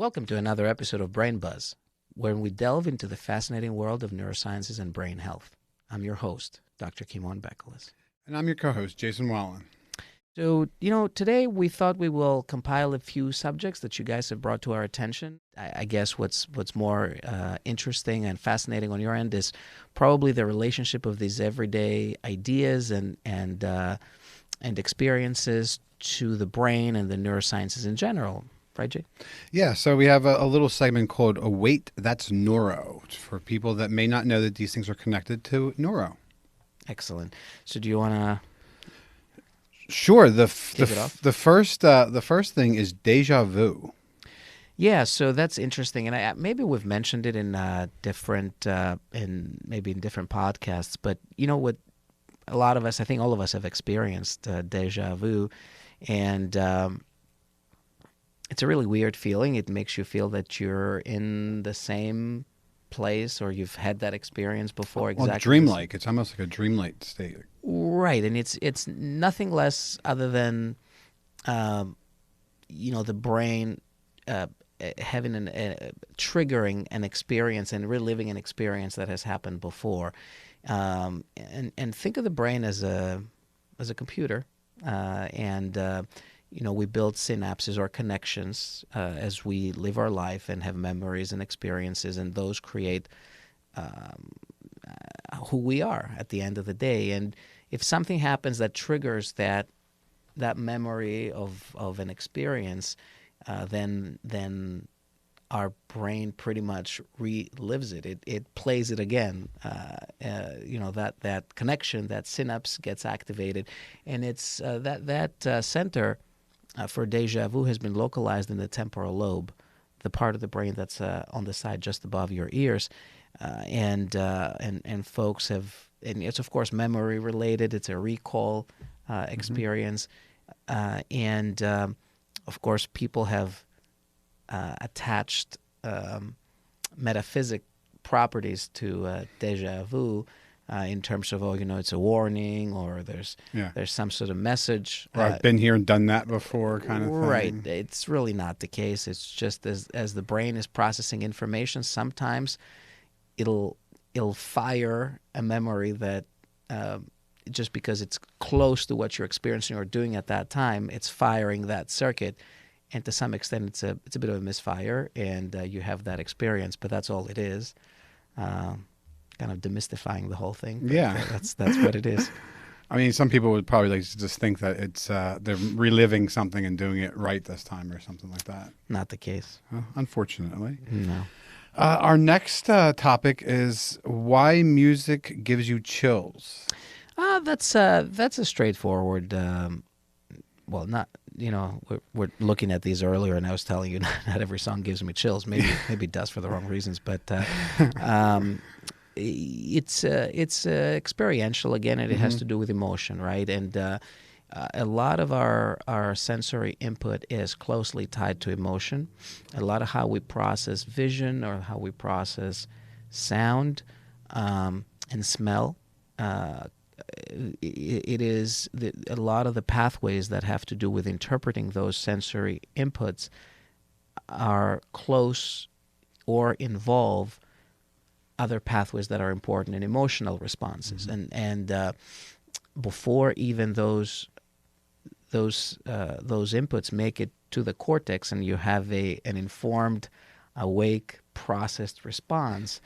Welcome to another episode of Brain Buzz, where we delve into the fascinating world of neurosciences and brain health. I'm your host, Dr. Kimon Bekelis. And I'm your co-host, Jason Wallen. So, today we thought we will compile a few subjects that you guys have brought to our attention. I guess what's more interesting and fascinating on your end is probably the relationship of these everyday ideas and experiences to the brain and the neurosciences in general. Right, Jay? Yeah, so we have a little segment called Wait, That's Neuro, for people that may not know that these things are connected to neuro. Excellent. So do you want to... Sure. The first thing is deja vu. Yeah, so that's interesting, and maybe we've mentioned it in different podcasts. But you know what? A lot of us, I think, all of us have experienced deja vu, and it's a really weird feeling. It makes you feel that you're in the same place, or you've had that experience before. Well, dreamlike. It's almost like a dreamlike state. Right, and it's nothing less other than, the brain having triggering an experience and reliving an experience that has happened before. And think of the brain as a computer, we build synapses or connections as we live our life and have memories and experiences, and those create who we are at the end of the day. And if something happens that triggers that memory of an experience, then our brain pretty much relives it. It plays it again. That connection, that synapse gets activated, and it's that center for deja vu has been localized in the temporal lobe, the part of the brain that's on the side just above your ears, and folks have, and it's of course memory related. It's a recall experience, and of course people have attached metaphysic properties to deja vu. In terms of, it's a warning, or there's some sort of message. Or I've been here and done that before kind of thing. Right. It's really not the case. It's just as the brain is processing information, sometimes it'll fire a memory that just because it's close to what you're experiencing or doing at that time, it's firing that circuit. And to some extent, it's a bit of a misfire, and you have that experience, but that's all it is. Kind of demystifying the whole thing. Yeah. That's what it is. I mean, some people would probably just think that it's they're reliving something and doing it right this time or something like that. Not the case. Unfortunately. No. Our next topic is why music gives you chills. That's a straightforward. Not. We're looking at these earlier, and I was telling you not every song gives me chills. Maybe it does for the wrong reasons, but it's experiential again, and it has to do with emotion, right? And a lot of our sensory input is closely tied to emotion. A lot of how we process vision or how we process sound and smell. It is a lot of the pathways that have to do with interpreting those sensory inputs are close or involve other pathways that are important in emotional responses. And before even those inputs make it to the cortex and you have an informed, awake, processed response,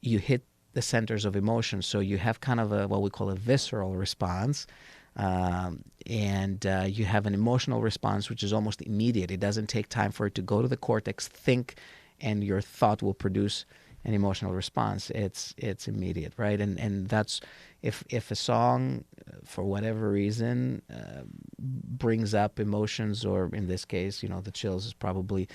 you hit the centers of emotion. So you have kind of what we call a visceral response, and you have an emotional response which is almost immediate. It doesn't take time for it to go to the cortex, think, and your thought will produce an emotional response. It's immediate, right? And that's if a song, for whatever reason, brings up emotions, or in this case, the chills is probably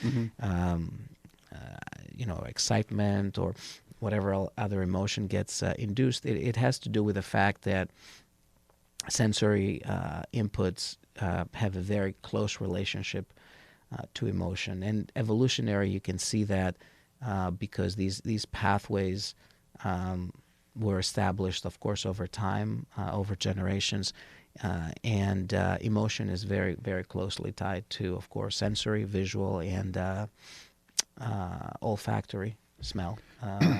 excitement or whatever other emotion gets induced. It has to do with the fact that sensory inputs have a very close relationship to emotion. And evolutionary, you can see that because these pathways were established, of course, over time, over generations, and emotion is very, very closely tied to, of course, sensory, visual, and olfactory smell.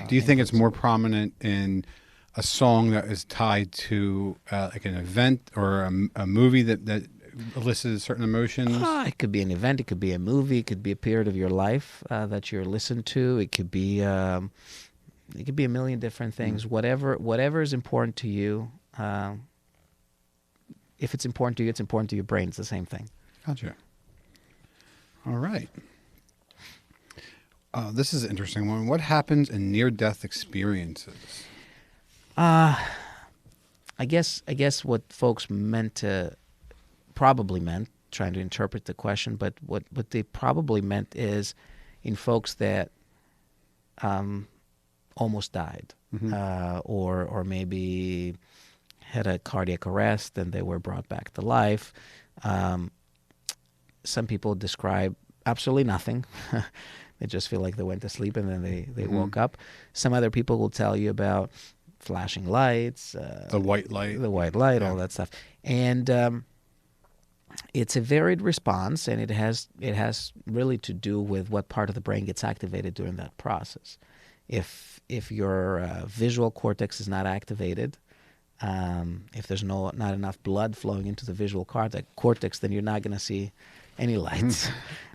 Do you think it's inputs. more prominent in a song that is tied to like an event or a movie that elicits certain emotions? It could be an event. It could be a movie. It could be a period of your life that you're listened to. It could be a million different things. Whatever is important to you. If it's important to you, it's important to your brain. It's the same thing. Gotcha. All right. This is an interesting one. What happens in near-death experiences? I guess what folks probably meant, trying to interpret the question, but what they probably meant is in folks that almost died, or maybe had a cardiac arrest and they were brought back to life. Some people describe absolutely nothing. They just feel like they went to sleep and then they woke up. Some other people will tell you about flashing lights, The white light, all that stuff. And it's a varied response, and it has really to do with what part of the brain gets activated during that process. If your visual cortex is not activated, if there's not enough blood flowing into the visual cortex, then you're not going to see any lights.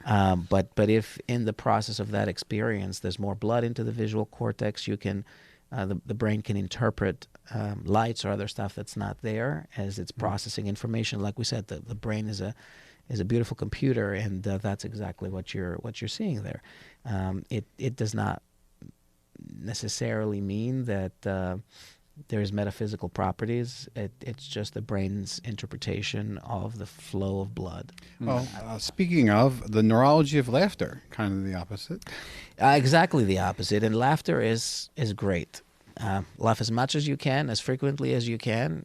But if in the process of that experience there's more blood into the visual cortex, you can the brain can interpret lights or other stuff that's not there as it's processing information. Like we said, the brain is a beautiful computer, and that's exactly what you're seeing there. It does not necessarily mean that there's metaphysical properties. It's just the brain's interpretation of the flow of blood. Well, speaking of, the neurology of laughter, kind of the opposite. Exactly the opposite. And laughter is great. Laugh as much as you can, as frequently as you can.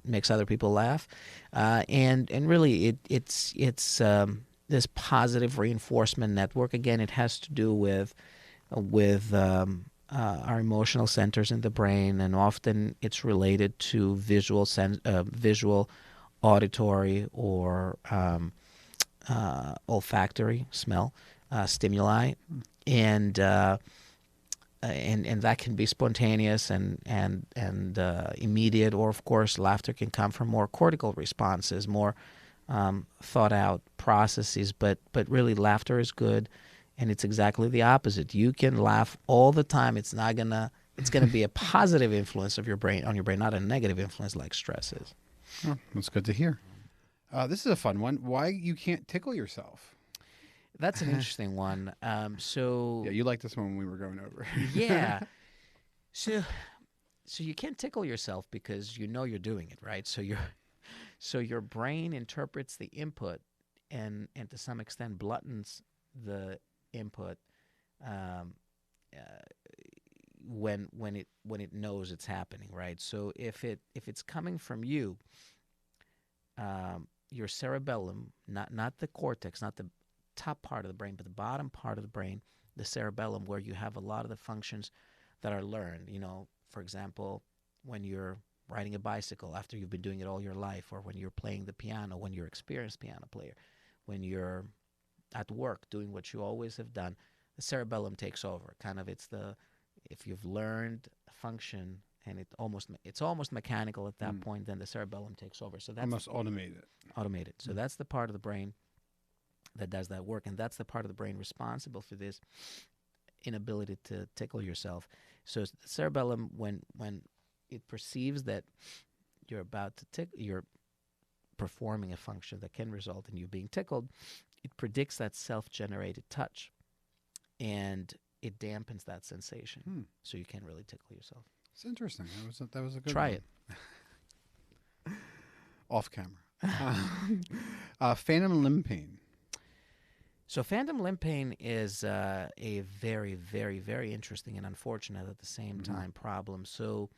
Makes other people laugh, and really it's this positive reinforcement network. Again, it has to do with our emotional centers in the brain, and often it's related to visual, auditory, or olfactory smell stimuli, and that can be spontaneous and immediate, or of course, laughter can come from more cortical responses, more thought out processes. But really, laughter is good. And it's exactly the opposite. You can laugh all the time. It's gonna be a positive influence on your brain, not a negative influence like stress is. Oh, that's good to hear. This is a fun one. Why you can't tickle yourself? That's an interesting one. So yeah, you liked this one when we were going over. Yeah. So you can't tickle yourself because you know you're doing it, right? So your brain interprets the input and to some extent bluntens the input when it knows it's happening, right? So if it's coming from you, your cerebellum, not the cortex, not the top part of the brain, but the bottom part of the brain, the cerebellum, where you have a lot of the functions that are learned. For example, when you're riding a bicycle after you've been doing it all your life, or when you're playing the piano, when you're an experienced piano player, when you're at work doing what you always have done, the cerebellum takes over. If you've learned a function and it's almost mechanical at that point, then the cerebellum takes over. So that's almost automated. So that's the part of the brain that does that work, and that's the part of the brain responsible for this inability to tickle yourself. So the cerebellum, when it perceives that you're about to you're performing a function that can result in you being tickled, it predicts that self-generated touch, and it dampens that sensation, so you can't really tickle yourself. It's interesting. That was a good Try one. it. Off camera. Phantom limb pain. So phantom limb pain is a very, very, very interesting and unfortunate at the same time problem. So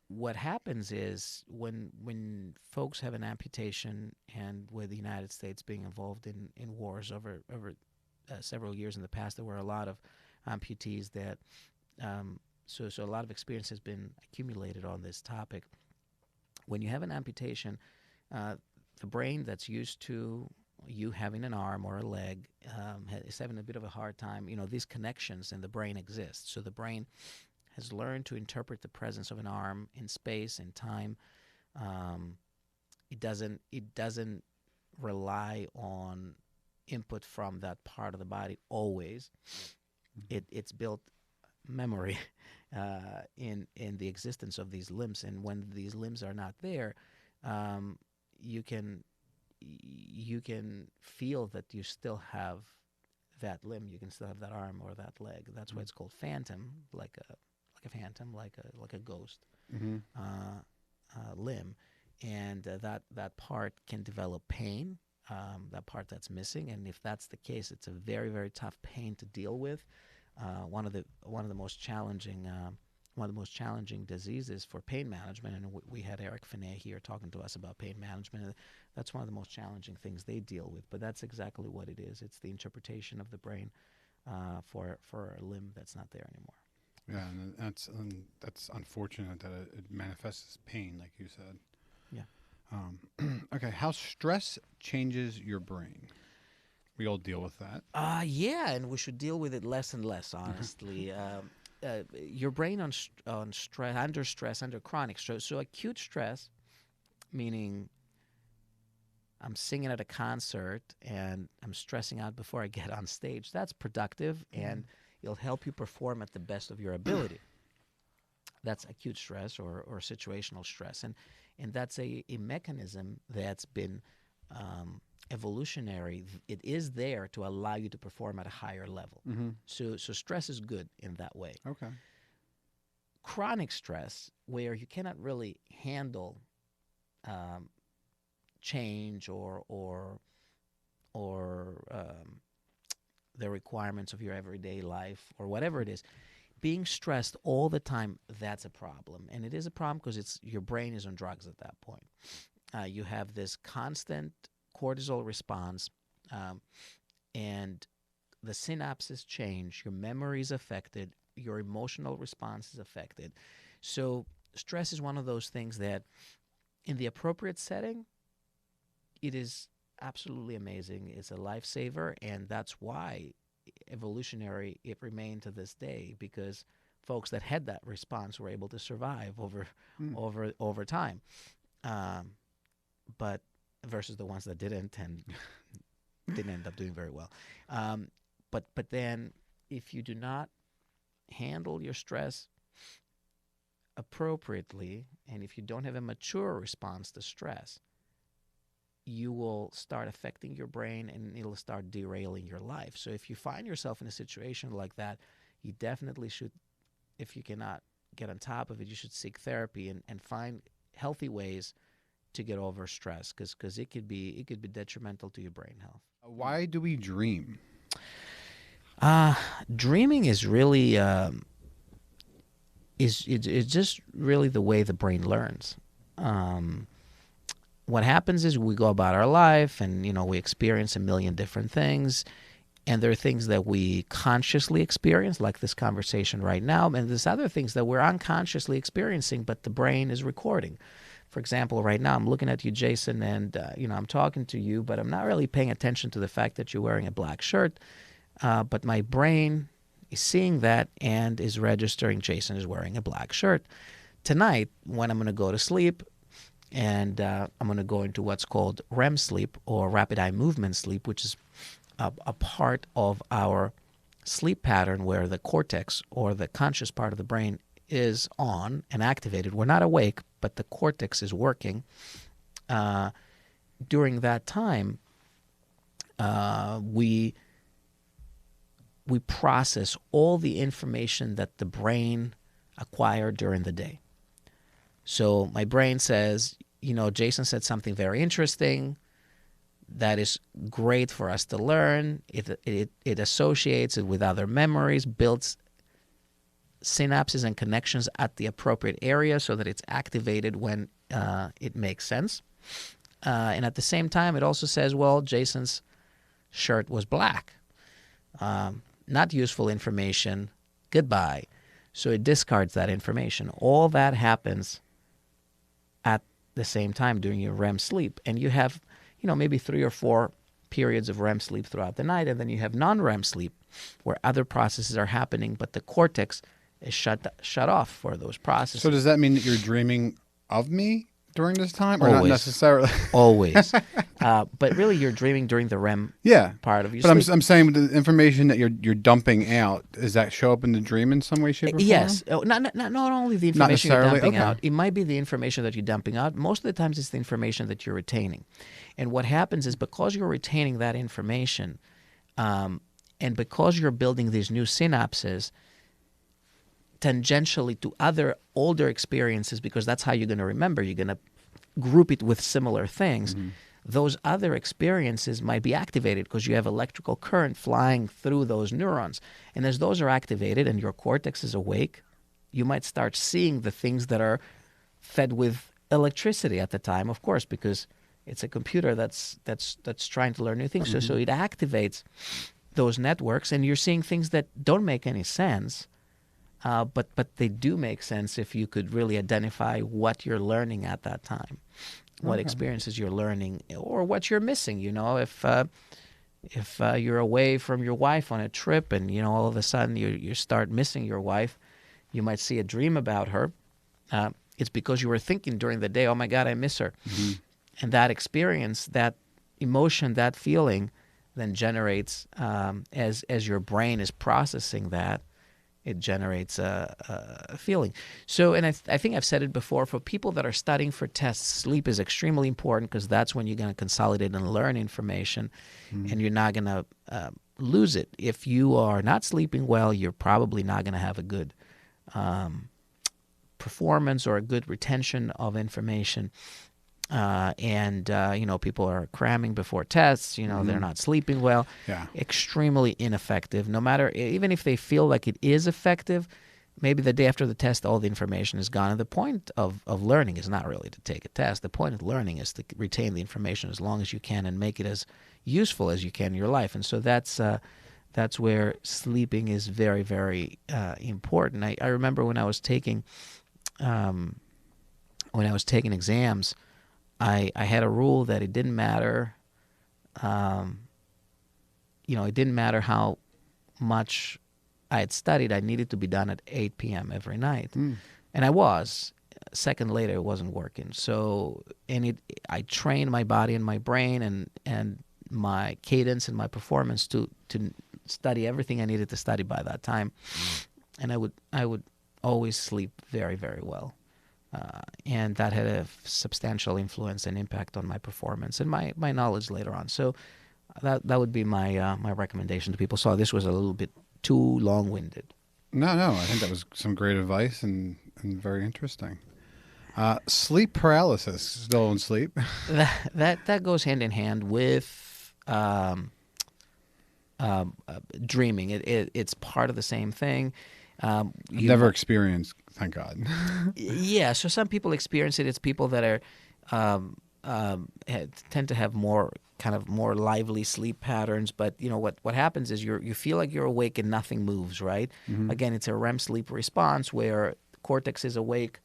what happens is when folks have an amputation, and with the United States being involved in wars over several years in the past, there were a lot of amputees that so a lot of experience has been accumulated on this topic. When you have an amputation, the brain that's used to you having an arm or a leg is having a bit of a hard time. These connections in the brain exist. So the brain has learned to interpret the presence of an arm in space and time. It doesn't rely on input from that part of the body always. It's built memory in the existence of these limbs, and when these limbs are not there, you can feel that you still have that limb. You can still have that arm or that leg. That's why it's called phantom, like a phantom, like a ghost limb. And that part can develop pain. That part that's missing, and if that's the case, it's a very, very tough pain to deal with. One of the most challenging diseases for pain management, and we had Eric Finet here talking to us about pain management. And that's one of the most challenging things they deal with. But that's exactly what it is. It's the interpretation of the brain for a limb that's not there anymore. Yeah, and that's unfortunate that it manifests as pain, like you said. Yeah. Okay, how stress changes your brain? We all deal with that. Yeah, and we should deal with it less and less, honestly. Your brain under stress, under chronic stress. So acute stress, meaning I'm singing at a concert and I'm stressing out before I get on stage. That's productive, and it'll help you perform at the best of your ability. That's acute stress or situational stress. And that's a mechanism that's been evolutionary. It is there to allow you to perform at a higher level. So stress is good in that way. Okay. Chronic stress, where you cannot really handle change or the requirements of your everyday life or whatever it is, being stressed all the time, that's a problem. And it is a problem because your brain is on drugs at that point. You have this constant cortisol response, and the synapses change, your memory is affected, your emotional response is affected. So stress is one of those things that in the appropriate setting, it is absolutely amazing. It's a lifesaver, and that's why evolutionary it remained to this day, because folks that had that response were able to survive over time, but versus the ones that didn't and didn't end up doing very well. But then if you do not handle your stress appropriately, and if you don't have a mature response to stress, you will start affecting your brain and it'll start derailing your life. So if you find yourself in a situation like that, you definitely should, if you cannot get on top of it, you should seek therapy and find healthy ways to get over stress, because it could be detrimental to your brain health. Why do we dream? Dreaming is really is just really the way the brain learns. What happens is we go about our life and, we experience a million different things. And there are things that we consciously experience, like this conversation right now. And there's other things that we're unconsciously experiencing, but the brain is recording. For example, right now I'm looking at you, Jason, and, I'm talking to you, but I'm not really paying attention to the fact that you're wearing a black shirt. But my brain is seeing that and is registering Jason is wearing a black shirt. Tonight, when I'm going to go to sleep, and I'm going to go into what's called REM sleep, or rapid eye movement sleep, which is a part of our sleep pattern where the cortex, or the conscious part of the brain, is on and activated. We're not awake, but the cortex is working. During that time, we process all the information that the brain acquired during the day. So my brain says, Jason said something very interesting. That is great for us to learn. It associates it with other memories, builds synapses and connections at the appropriate area so that it's activated when it makes sense. And at the same time, it also says, well, Jason's shirt was black. Not useful information. Goodbye. So it discards that information. All that happens at the same time during your REM sleep. And you have, maybe 3 or 4 periods of REM sleep throughout the night, and then you have non-REM sleep, where other processes are happening, but the cortex is shut off for those processes. So does that mean that you're dreaming of me during this time, or Always. not necessarily? Always. But really, you're dreaming during the REM part of your but sleep. I'm saying the information that you're dumping out, does that show up in the dream in some way, shape, or form? Yes. Not only the Not information you're necessarily? dumping Okay. out. It might be the information that you're dumping out. Most of the times it's the information that you're retaining. And what happens is because you're retaining that information and because you're building these new synapses tangentially to other older experiences, because that's how you're going to remember. You're going to group it with similar things. Mm-hmm. Those other experiences might be activated because you have electrical current flying through those neurons. And as those are activated and your cortex is awake, you might start seeing the things that are fed with electricity at the time, of course, because it's a computer that's trying to learn new things. Mm-hmm. So it activates those networks, and you're seeing things that don't make any sense, but they do make sense if you could really identify what you're learning at that time, what experiences you're learning, or what you're missing. You know, if you're away from your wife on a trip, and you know all of a sudden you start missing your wife, you might see a dream about her. It's because you were thinking during the day, "Oh my God, I miss her," and that experience, that emotion, that feeling, then generates as your brain is processing that. It generates a feeling. So, and I think I've said it before, for people that are studying for tests, sleep is extremely important because that's when you're going to consolidate and learn information, and you're not going to lose it. If you are not sleeping well, you're probably not going to have a good performance or a good retention of information. People are cramming before tests, they're not sleeping well. Yeah. Extremely ineffective. No matter, even if they feel like it is effective, maybe the day after the test, all the information is gone. And the point of learning is not really to take a test. The point of learning is to retain the information as long as you can and make it as useful as you can in your life. And so that's where sleeping is very, very important. I remember when I was taking exams, I had a rule that it didn't matter, it didn't matter how much I had studied. I needed to be done at 8 p.m. every night. And I was. A second later, it wasn't working. So, I trained my body and my brain and my cadence and my performance to study everything I needed to study by that time. And I would always sleep very, very well. And that had a substantial influence and impact on my performance and my knowledge later on. So that would be my recommendation to people. So this was a little bit too long-winded. No, I think that was some great advice and very interesting. Sleep paralysis, still in sleep. That goes hand in hand with dreaming. It's part of the same thing. Never experienced, thank God. Yeah, so some people experience it. It's people that are tend to have more lively sleep patterns. But what happens is you feel like you're awake and nothing moves. Right? Again, it's a REM sleep response where the cortex is awake,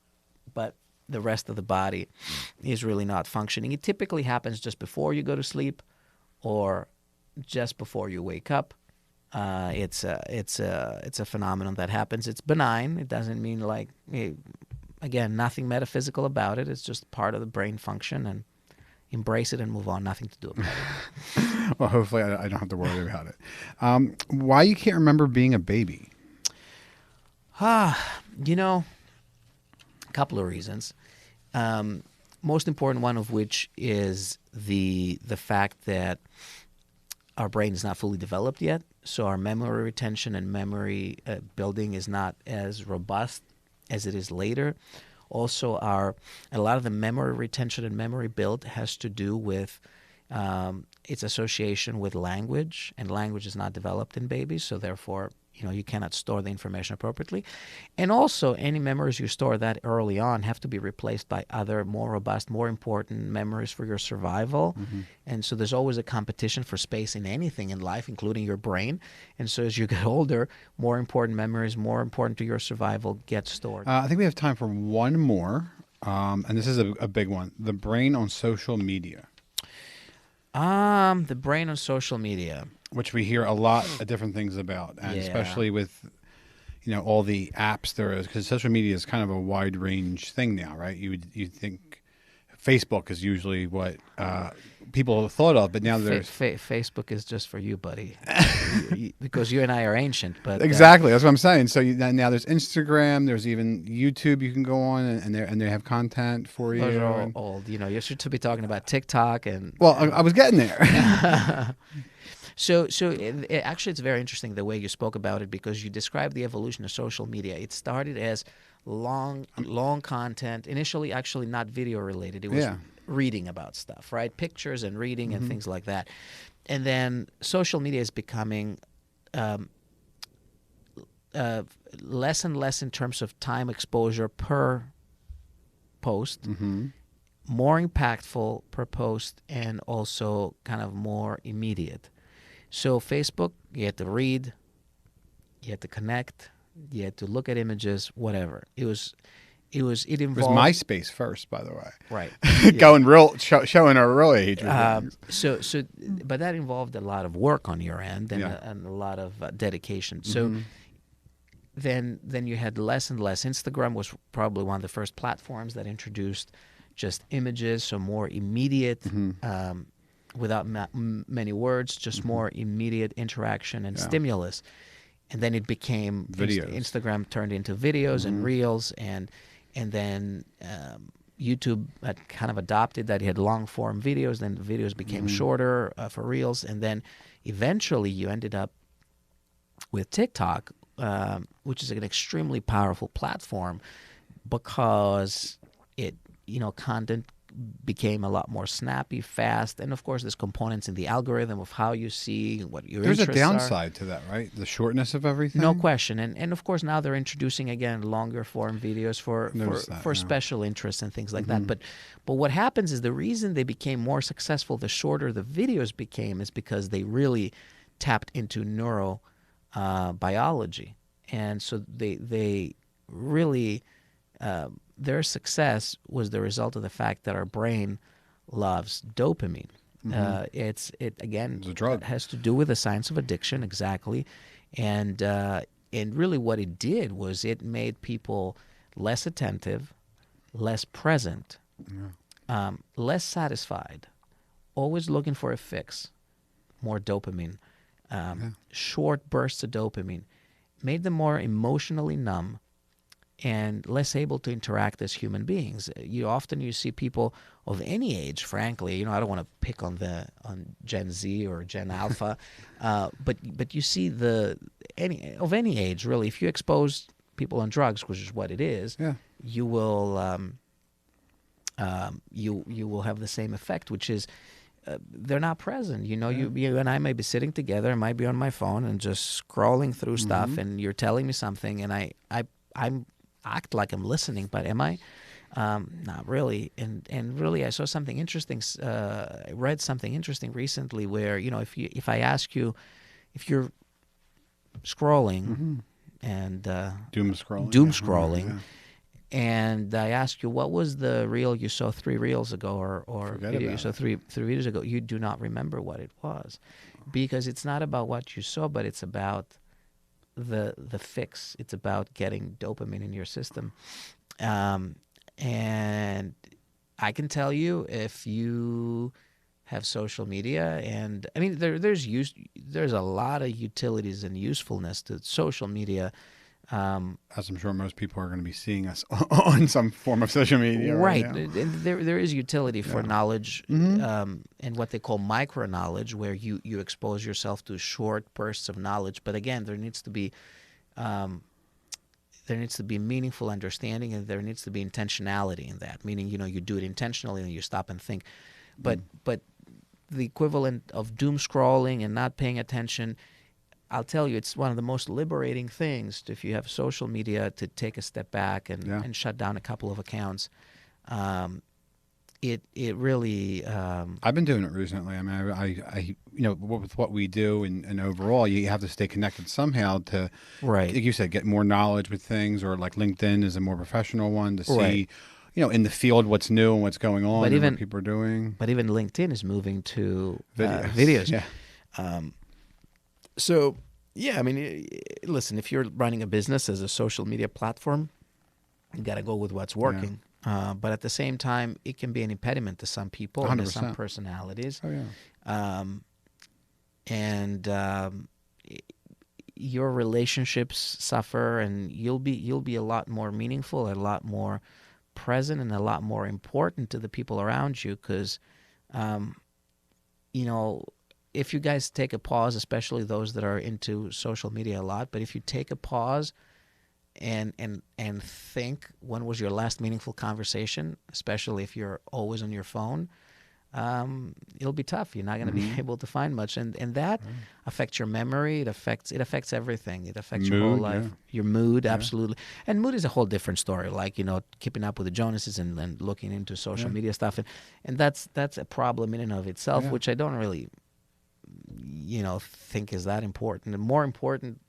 but the rest of the body is really not functioning. It typically happens just before you go to sleep, or just before you wake up. It's a phenomenon that happens. It's benign. It doesn't mean again, nothing metaphysical about it. It's just part of the brain function, and embrace it and move on. Nothing to do about it. Well, hopefully I don't have to worry about it. Why you can't remember being a baby? A couple of reasons. Most important one of which is the fact that our brain is not fully developed yet, so our memory retention and memory building is not as robust as it is later. Also, a lot of the memory retention and memory build has to do with its association with language, and language is not developed in babies, so therefore you cannot store the information appropriately. And also, any memories you store that early on have to be replaced by other more robust, more important memories for your survival. And so there's always a competition for space in anything in life, including your brain. And so as you get older, more important memories, more important to your survival, get stored. I think we have time for one more, and this is a big one. The brain on social media. The brain on social media. which we hear a lot of different things about, and Yeah. especially with all the apps there is, because social media is kind of a wide range thing now, right? You think Facebook is usually what people have thought of, but now there's Facebook is just for you, buddy, because you and I are ancient. But exactly that's what I'm saying. So now there's Instagram, there's even YouTube you can go on, and they have content for you. those are all old. You should be talking about TikTok and. Well, I was getting there. So actually, it's very interesting the way you spoke about it, because you described the evolution of social media. It started as long content, initially actually not video related. It was reading about stuff, right? Pictures and reading and things like that. And then social media is becoming less and less in terms of time exposure per post, more impactful per post, and also kind of more immediate. So Facebook, you had to read, you had to connect, you had to look at images, whatever. It involved. It was MySpace first, by the way. Right. Going showing our real age. But that involved a lot of work on your end and a lot of dedication. So then you had less and less. Instagram was probably one of the first platforms that introduced just images, so more immediate. Without many words, just more immediate interaction and stimulus. And then it became videos. Instagram turned into videos and reels, and then YouTube had kind of adopted that. It had long form videos, then the videos became shorter for reels, and then eventually you ended up with TikTok, which is an extremely powerful platform because it content became a lot more snappy, fast, and of course there's components in the algorithm of how you see what your There's a interests downside to that, right? The shortness of everything. No question, and of course now they're introducing again longer form videos for special interests and things like that. But what happens is the reason they became more successful, the shorter the videos became, is because they really tapped into neuro biology, and so they really. Their success was the result of the fact that our brain loves dopamine. It a drug. It has to do with the science of addiction, exactly, and really what it did was it made people less attentive, less present, less satisfied, always looking for a fix, more dopamine, short bursts of dopamine, made them more emotionally numb and less able to interact as human beings. You see people of any age, frankly. I don't want to pick on Gen Z or Gen Alpha, but you see any age really. If you expose people on drugs, which is what it is, you will you will have the same effect, which is they're not present. You and I may be sitting together, I might be on my phone and just scrolling through stuff, and you're telling me something, and I'm act like I'm listening, but am I? Not really. And really, I saw something interesting. I read something interesting recently, where if I ask you, if you're scrolling and doom scrolling, and I ask you what was the reel you saw 3 reels ago, or video you saw three videos ago, you do not remember what it was, because it's not about what you saw, but it's about the fix. It's about getting dopamine in your system, and I can tell you, if you have social media, and I mean there's a lot of utilities and usefulness to social media, as I'm sure most people are going to be seeing us on some form of social media right now. And there is utility for knowledge, and what they call micro knowledge, where you expose yourself to short bursts of knowledge. But again, there needs to be meaningful understanding, and there needs to be intentionality in that, meaning you do it intentionally and you stop and think. But the equivalent of doom scrolling and not paying attention, I'll tell you, it's one of the most liberating things if you have social media to take a step back and shut down a couple of accounts. It really. I've been doing it recently. I mean, I with what we do and overall, you have to stay connected somehow to, right, like you said, get more knowledge with things, or like LinkedIn is a more professional one to see. in the field, what's new and what's going on, But and even- what people are doing. But even LinkedIn is moving to Videos. videos. Yeah. So, yeah, I mean, listen, if you're running a business as a social media platform, you got to go with what's working. But at the same time, it can be an impediment to some people and to some 100%. personalities. Oh, yeah. And your relationships suffer, and you'll be a lot more meaningful, a lot more present, and a lot more important to the people around you. Because, if you guys take a pause, especially those that are into social media a lot, but if you take a pause and think, when was your last meaningful conversation, especially if you're always on your phone, it'll be tough. You're not going to be able to find much, and that affects your memory. It affects everything. It affects your whole Mood, life. yeah. Your mood, absolutely. And mood is a whole different story. Like, keeping up with the Jonases and looking into social media stuff, and that's a problem in and of itself, which I don't really, think is that important. And more important,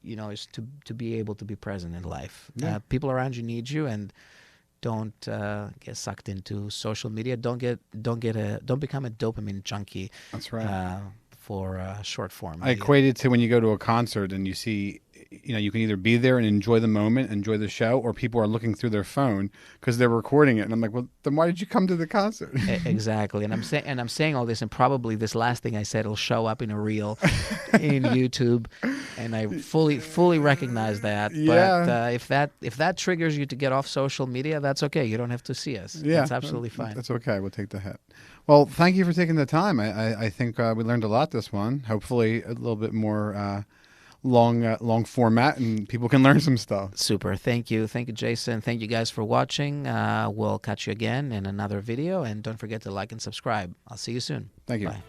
is to be able to be present in life. Yeah. People around you need you, and don't get sucked into social media. Don't become a dopamine junkie. That's right. For short form. I equate it to when you go to a concert and you see, you can either be there and enjoy the moment, enjoy the show, or people are looking through their phone because they're recording it. And I'm like, well, then why did you come to the concert? Exactly. And I'm saying all this, and probably this last thing I said will show up in a reel in YouTube, and I fully recognize that. Yeah. But if that triggers you to get off social media, that's okay. You don't have to see us. Yeah, That's absolutely fine. That's okay. We'll take the hit. Well, thank you for taking the time. I think we learned a lot this one. Hopefully a little bit more long format, and people can learn some stuff. Super. Thank you, Jason. Thank you guys for watching. We'll catch you again in another video, and don't forget to like and subscribe. I'll see you soon. Thank you. Bye.